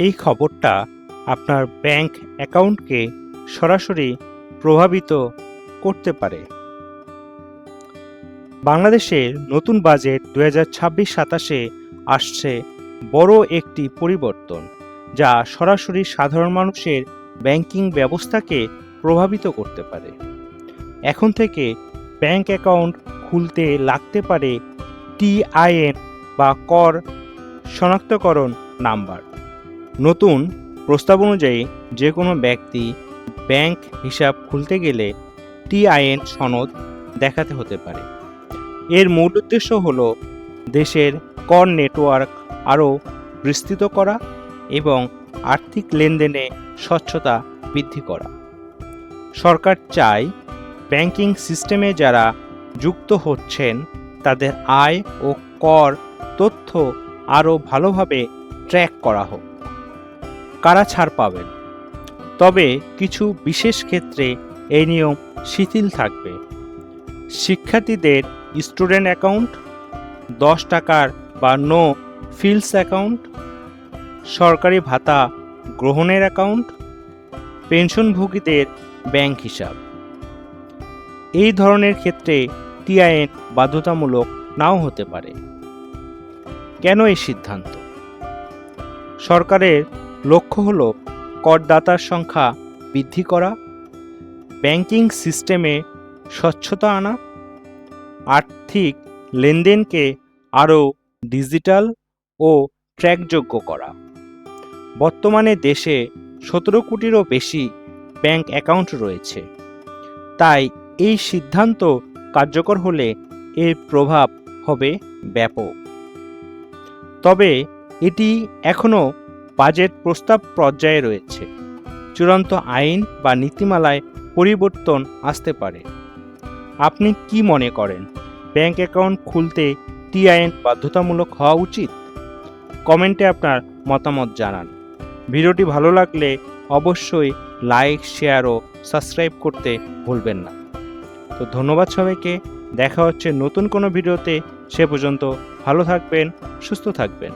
এই খবরটা আপনার ব্যাংক অ্যাকাউন্টকে সরাসরি প্রভাবিত করতে পারে। বাংলাদেশের নতুন বাজেট 2026-27 আসছে বড় একটি পরিবর্তন, যা সরাসরি সাধারণ মানুষের ব্যাংকিং ব্যবস্থাকে প্রভাবিত করতে পারে। এখন থেকে ব্যাংক অ্যাকাউন্ট খুলতে লাগতে পারে টিআইএন বা কর শনাক্তকরণ নাম্বার। নতুন প্রস্তাব অনুযায়ী যে কোনো ব্যক্তি ব্যাংক হিসাব খুলতে গেলে টিআইএন সনদ দেখাতে হতে পারে। এর মূল উদ্দেশ্য হল দেশের কর নেটওয়ার্ক আরও বিস্তৃত করা এবং আর্থিক লেনদেনে স্বচ্ছতা বৃদ্ধি করা। সরকার চায় ব্যাংকিং সিস্টেমে যারা যুক্ত হচ্ছেন তাদের আয় ও কর তথ্য আরও ভালোভাবে ট্র্যাক করা হোক। কারা ছাড় পাবেন? তবে কিছু বিশেষ ক্ষেত্রে এই নিয়ম শিথিল থাকবে। শিক্ষার্থীদের স্টুডেন্ট অ্যাকাউন্ট, 10 টাকার বা নো ফিলস অ্যাকাউন্ট, সরকারি ভাতা গ্রহণের অ্যাকাউন্ট, পেনশনভোগীদের ব্যাংক হিসাব। এই ধরনের ক্ষেত্রে টিআইএন বাধ্যতামূলক নাও হতে পারে। কেন এই সিদ্ধান্ত? সরকারের লক্ষ্য হল করদাতার সংখ্যা বৃদ্ধি করা, ব্যাংকিং সিস্টেমে স্বচ্ছতা আনা, আর্থিক লেনদেনকে আরও ডিজিটাল ও ট্র্যাকযোগ্য করা। বর্তমানে দেশে 17 কোটিরও বেশি ব্যাংক অ্যাকাউন্ট রয়েছে, তাই এই সিদ্ধান্ত কার্যকর হলে এর প্রভাব হবে ব্যাপক। তবে এটি এখনও বাজেট প্রস্তাব পর্যায়ে রয়েছে। চূড়ান্ত আইন বা নীতিমালায় পরিবর্তন আসতে পারে। আপনি কি মনে করেন, ব্যাংক অ্যাকাউন্ট খুলতে টিআইএন বাধ্যতামূলক হওয়া উচিত? কমেন্টে আপনার মতামত জানান। ভিডিওটি ভালো লাগলে অবশ্যই লাইক, শেয়ার ও সাবস্ক্রাইব করতে ভুলবেন না। তো ধন্যবাদ সবাইকে। দেখা হচ্ছে নতুন কোনো ভিডিওতে। সে পর্যন্ত ভালো থাকবেন, সুস্থ থাকবেন।